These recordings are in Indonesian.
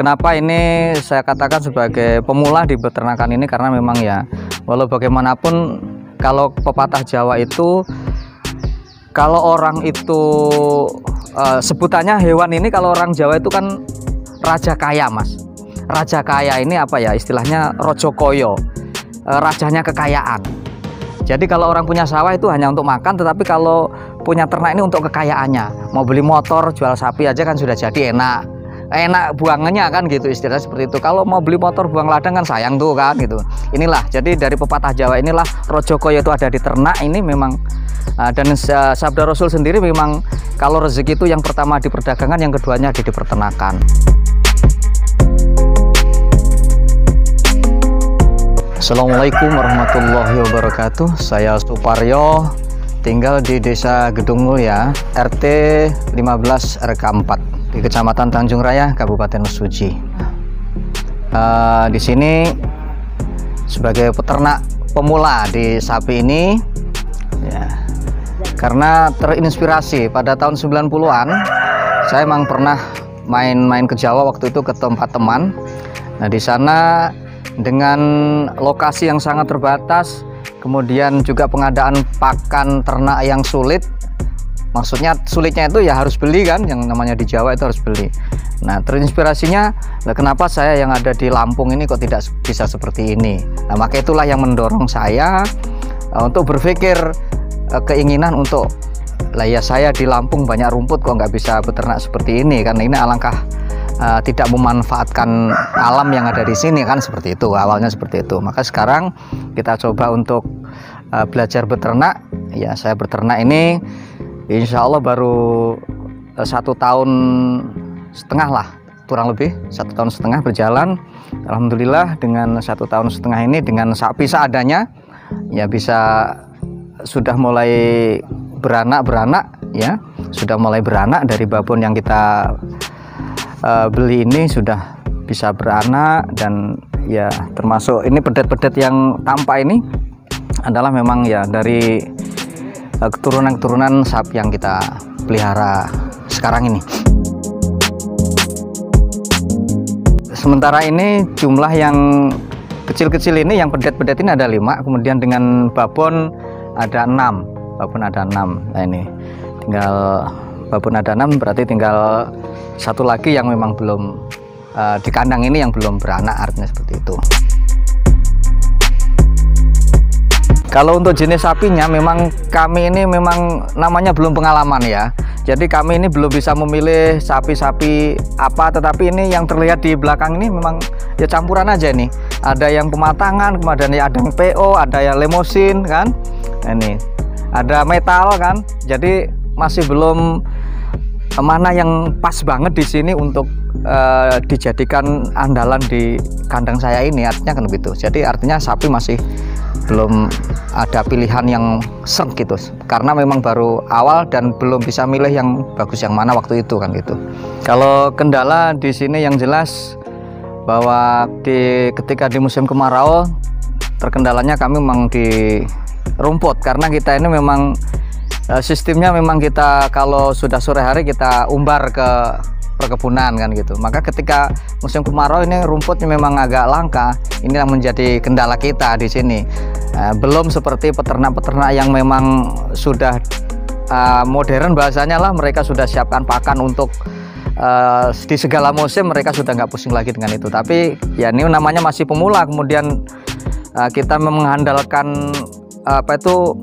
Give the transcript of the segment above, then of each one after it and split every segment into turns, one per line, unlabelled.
Kenapa ini saya katakan sebagai pemula di peternakan ini, karena memang ya walau bagaimanapun kalau pepatah Jawa itu, kalau orang itu sebutannya hewan ini, kalau orang Jawa itu kan raja kaya, Mas. Raja kaya ini apa ya istilahnya, rojo koyo, rajanya kekayaan. Jadi kalau orang punya sawah itu hanya untuk makan, tetapi kalau punya ternak ini untuk kekayaannya. Mau beli motor, jual sapi aja kan sudah jadi enak buangannya kan gitu, istilahnya seperti itu. Kalau mau beli motor buang ladang kan sayang tuh kan gitu. Inilah jadi dari pepatah Jawa inilah rojo koyo itu ada di ternak ini memang. Dan sabda Rasul sendiri memang kalau rezeki itu yang pertama di perdagangan, yang keduanya di peternakan. Assalamualaikum warahmatullahi wabarakatuh. Saya Suparyo, tinggal di Desa Gedung Mulya, RT 15 RK 4 di Kecamatan Tanjung Raya, Kabupaten Mesuji. Di sini sebagai peternak pemula di sapi ini, ya, karena terinspirasi pada tahun 90-an, saya memang pernah main-main ke Jawa waktu itu ke tempat teman. Nah, di sana dengan lokasi yang sangat terbatas, kemudian juga pengadaan pakan ternak yang sulit. Maksudnya sulitnya itu ya harus beli kan, yang namanya di Jawa itu harus beli. Nah, terinspirasinya, kenapa saya yang ada di Lampung ini kok tidak bisa seperti ini. Nah, maka itulah yang mendorong saya untuk berpikir keinginan untuk, lah ya saya di Lampung banyak rumput kok nggak bisa beternak seperti ini kan. Ini alangkah tidak memanfaatkan alam yang ada di sini kan, seperti itu awalnya, seperti itu. Maka sekarang kita coba untuk belajar beternak. Ya, saya beternak ini insya Allah baru 1,5 tahun lah, kurang lebih 1,5 tahun berjalan. Alhamdulillah dengan 1,5 tahun ini dengan sapi seadanya ya bisa sudah mulai beranak ya, sudah mulai beranak. Dari babon yang kita beli ini sudah bisa beranak, dan ya termasuk ini pedet-pedet yang tampak ini adalah memang ya dari keturunan sapi yang kita pelihara sekarang ini. Sementara ini jumlah yang kecil-kecil ini, yang pedet-pedet ini ada 5, kemudian dengan babon ada 6. Babon ada 6. Nah, ini tinggal babon ada 6, berarti tinggal satu lagi yang memang belum di kandang ini, yang belum beranak, artinya seperti itu. Kalau untuk jenis sapinya memang kami ini memang namanya belum pengalaman ya. Jadi kami ini belum bisa memilih sapi-sapi apa, tetapi ini yang terlihat di belakang ini memang ya campuran aja nih. Ada yang pematangan, kemudian ada yang PO, ada yang lemosin kan. Ini ada metal kan. Jadi masih belum mana yang pas banget di sini untuk dijadikan andalan di kandang saya ini, artinya kan begitu. Jadi artinya sapi masih belum ada pilihan yang serg gitu, karena memang baru awal dan belum bisa milih yang bagus yang mana waktu itu kan gitu. Kalau kendala di sini yang jelas bahwa ketika di musim kemarau terkendalanya kami memang di rumput, karena kita ini memang sistemnya memang kita kalau sudah sore hari kita umbar ke perkebunan kan gitu. Maka ketika musim kemarau ini rumputnya memang agak langka. Ini yang menjadi kendala kita di sini. Belum seperti peternak-peternak yang memang sudah modern bahasanya lah, mereka sudah siapkan pakan untuk di segala musim, mereka sudah nggak pusing lagi dengan itu. Tapi ya ini namanya masih pemula, kemudian kita mengandalkan apa itu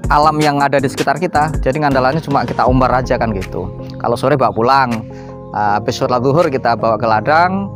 alam yang ada di sekitar kita. Jadi ngandalannya cuma kita umbar aja kan gitu. Kalau sore bawa pulang, habis sholat zuhur kita bawa ke ladang,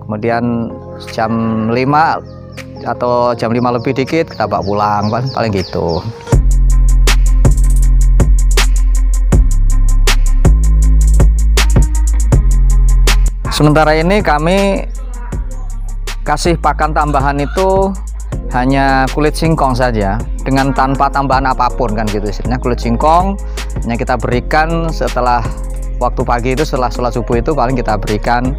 kemudian jam 5 atau jam 5 lebih dikit kita bawa pulang, paling gitu. Sementara ini kami kasih pakan tambahan itu hanya kulit singkong saja, dengan tanpa tambahan apapun kan gitu. Istilahnya kulit singkong hanya kita berikan setelah waktu pagi itu, setelah sholat subuh itu paling kita berikan,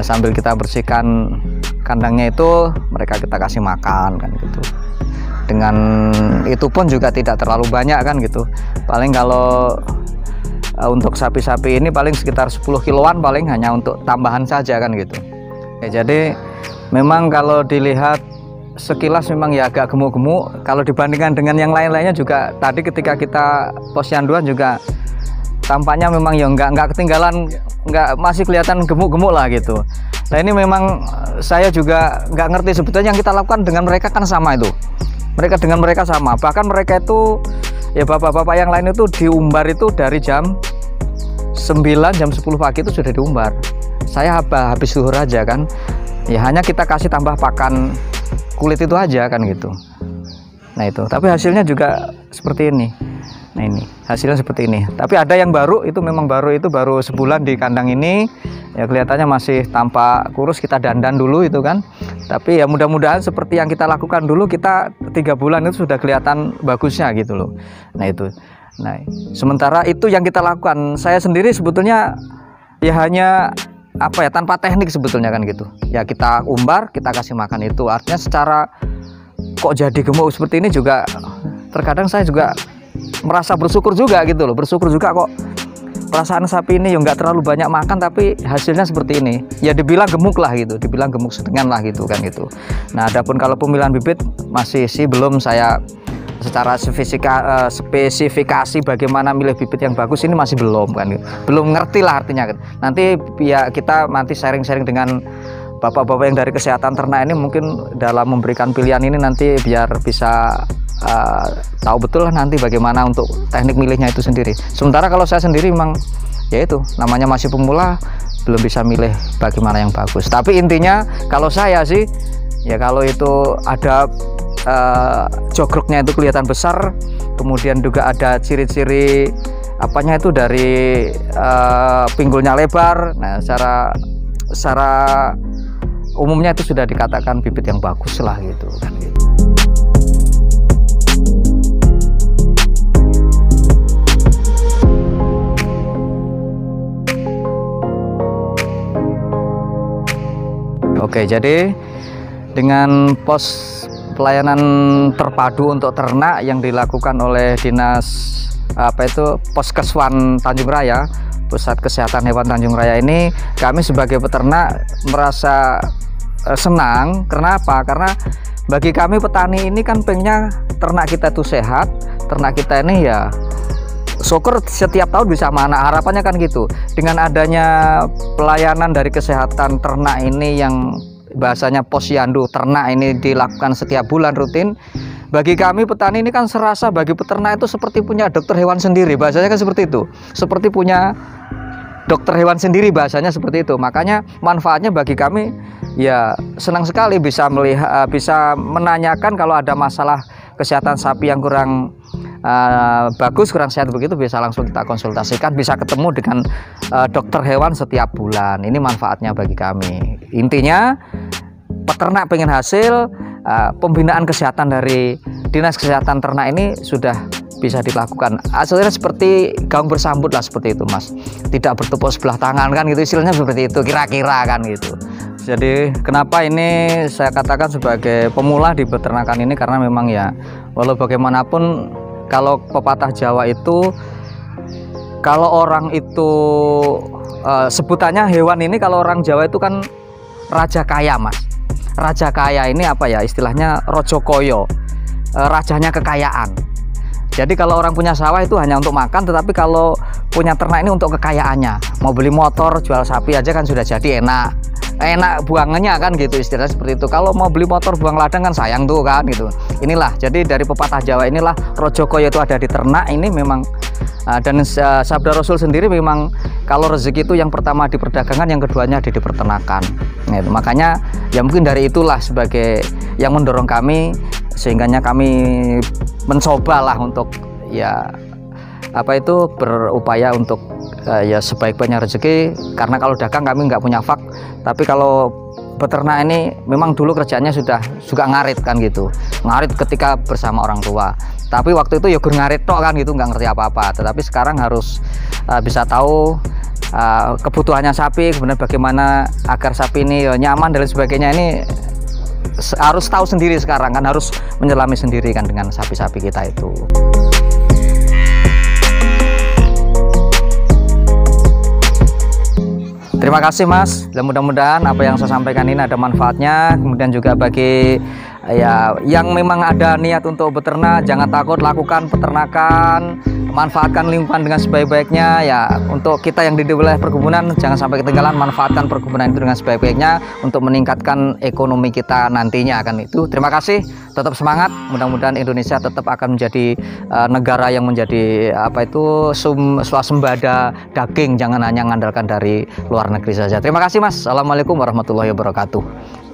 sambil kita bersihkan kandangnya itu mereka kita kasih makan kan gitu. Dengan itu pun juga tidak terlalu banyak kan gitu. Paling kalau untuk sapi-sapi ini paling sekitar 10 kiloan paling, hanya untuk tambahan saja kan gitu. Jadi memang kalau dilihat sekilas memang ya agak gemuk-gemuk kalau dibandingkan dengan yang lain-lainnya. Juga tadi ketika kita posyanduan juga tampaknya memang ya nggak ketinggalan, masih kelihatan gemuk-gemuk lah gitu. Nah ini memang saya juga nggak ngerti sebetulnya yang kita lakukan dengan mereka kan sama itu. Mereka dengan mereka sama, bahkan mereka itu ya bapak-bapak yang lain itu diumbar itu dari jam 9, jam 10 pagi itu sudah diumbar. Saya habis zuhur aja kan, ya hanya kita kasih tambah pakan kulit itu aja kan gitu. Nah itu, tapi hasilnya juga seperti ini. Nah ini hasilnya seperti ini. Tapi ada yang baru, itu memang baru, itu baru sebulan di kandang ini. Ya kelihatannya masih tampak kurus, kita dandan dulu itu kan. Tapi ya mudah-mudahan seperti yang kita lakukan dulu, kita 3 bulan itu sudah kelihatan bagusnya gitu loh. Nah itu. Nah sementara itu yang kita lakukan, saya sendiri sebetulnya ya hanya apa ya, tanpa teknik sebetulnya kan gitu. Ya kita umbar, kita kasih makan itu. Artinya secara kok jadi gemuk seperti ini juga terkadang saya juga merasa bersyukur juga gitu loh. Bersyukur juga kok perasaan sapi ini ya nggak terlalu banyak makan tapi hasilnya seperti ini. Ya dibilang gemuk lah gitu, dibilang gemuk setengah lah gitu kan gitu. Nah adapun kalau pemilihan bibit masih sih belum saya secara spesifikasi bagaimana milih bibit yang bagus ini masih belum kan, belum ngerti lah artinya. Nanti ya kita nanti sharing-sharing dengan bapak-bapak yang dari kesehatan ternak ini, mungkin dalam memberikan pilihan ini nanti biar bisa tahu betul lah nanti bagaimana untuk teknik milihnya itu sendiri. Sementara kalau saya sendiri memang ya itu namanya masih pemula, belum bisa milih bagaimana yang bagus. Tapi intinya kalau saya sih ya kalau itu ada jogroknya itu kelihatan besar, kemudian juga ada ciri-ciri apanya itu dari pinggulnya lebar. Nah secara umumnya itu sudah dikatakan bibit yang bagus lah gitu kan gitu. Oke, jadi dengan pos pelayanan terpadu untuk ternak yang dilakukan oleh Dinas Poskeswan Tanjung Raya, Pusat Kesehatan Hewan Tanjung Raya ini, kami sebagai peternak merasa senang. Kenapa? Karena bagi kami petani ini kan pengennya ternak kita itu sehat, ternak kita ini ya syukur setiap tahun bisa mana, harapannya kan gitu. Dengan adanya pelayanan dari kesehatan ternak ini yang bahasanya posyandu ternak ini dilakukan setiap bulan rutin, bagi kami petani ini kan serasa bagi peternak itu seperti punya dokter hewan sendiri, bahasanya kan seperti itu, seperti punya dokter hewan sendiri, bahasanya seperti itu. Makanya manfaatnya bagi kami ya senang sekali bisa melihat, bisa menanyakan kalau ada masalah kesehatan sapi yang kurang bagus, kurang sehat begitu, bisa langsung kita konsultasikan, bisa ketemu dengan dokter hewan setiap bulan. Ini manfaatnya bagi kami. Intinya peternak pengen hasil, pembinaan kesehatan dari Dinas Kesehatan Ternak ini sudah bisa dilakukan. Hasilnya seperti gaung bersambut lah, seperti itu Mas, tidak bertepuk sebelah tangan kan gitu, istilahnya seperti itu kira-kira kan gitu. Jadi kenapa ini saya katakan sebagai pemula di peternakan ini, karena memang ya walau bagaimanapun kalau pepatah Jawa itu, kalau orang itu sebutannya hewan ini, kalau orang Jawa itu kan raja kaya Mas. Raja kaya ini apa ya istilahnya, rojo koyo, rajanya kekayaan. Jadi kalau orang punya sawah itu hanya untuk makan, tetapi kalau punya ternak ini untuk kekayaannya. Mau beli motor, jual sapi aja kan sudah jadi enak buangannya kan gitu, istilahnya seperti itu. Kalau mau beli motor buang ladang kan sayang tuh kan gitu. Inilah jadi dari pepatah Jawa inilah rojo koyo itu ada di ternak ini memang. Dan sabda Rasul sendiri memang kalau rezeki itu yang pertama di perdagangan, yang keduanya di peternakan. Nah, itu makanya ya mungkin dari itulah sebagai yang mendorong kami, sehingganya kami mencobalah untuk ya apa itu berupaya untuk ya sebaik-baiknya rezeki. Karena kalau dagang kami nggak punya fak, tapi kalau peternak ini memang dulu kerjanya sudah ngarit kan gitu, ngarit ketika bersama orang tua. Tapi waktu itu ya gur ngarit tok kan gitu, nggak ngerti apa-apa. Tetapi sekarang harus bisa tahu kebutuhannya sapi, kemudian bagaimana agar sapi ini nyaman dan sebagainya. Ini harus tahu sendiri sekarang kan, harus menyelami sendiri kan dengan sapi-sapi kita itu. Terima kasih Mas, dan mudah-mudahan apa yang saya sampaikan ini ada manfaatnya. Kemudian juga bagi ya yang memang ada niat untuk beternak, jangan takut, lakukan peternakan, manfaatkan lingkungan dengan sebaik-baiknya. Ya, untuk kita yang di wilayah perkebunan jangan sampai ketinggalan, manfaatkan perkebunan itu dengan sebaik-baiknya untuk meningkatkan ekonomi kita nantinya akan itu. Terima kasih, tetap semangat. Mudah-mudahan Indonesia tetap akan menjadi negara yang menjadi swasembada daging, jangan hanya mengandalkan dari luar negeri saja. Terima kasih Mas. Assalamualaikum warahmatullahi wabarakatuh.